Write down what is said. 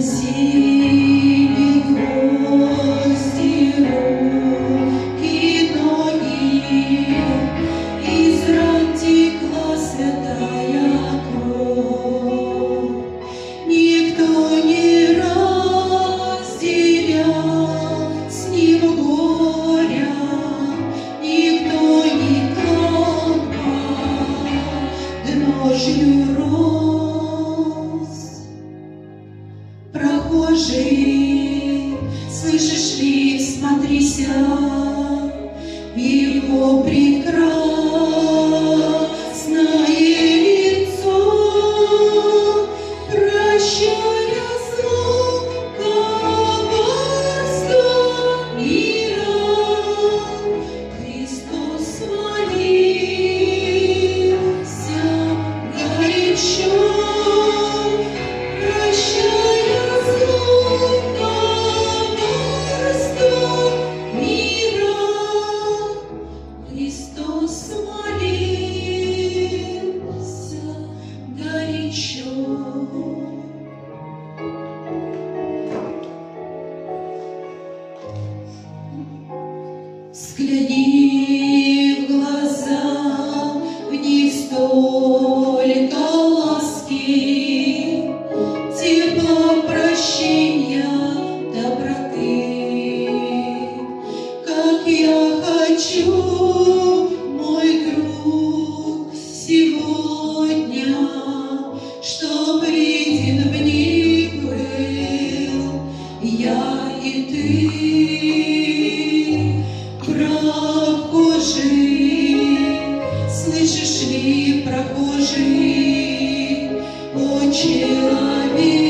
Носили гвозди руки, ноги, из ран текла святая кровь. Никто не разделял с ним горя, никто не клал под дрожью роз. Прохожий, слышишь ли, всмотрися в его прекрасное лицо, прощая зло, коварство мира. Христос молился горячо, Христос молился горячо. Взгляни в глаза, в них столько ласки, тепла, прощения, доброты. Как я хочу, мой друг, сегодня, чтоб виден в них был я и ты. Прохожий, слышишь ли, прохожий, о человек.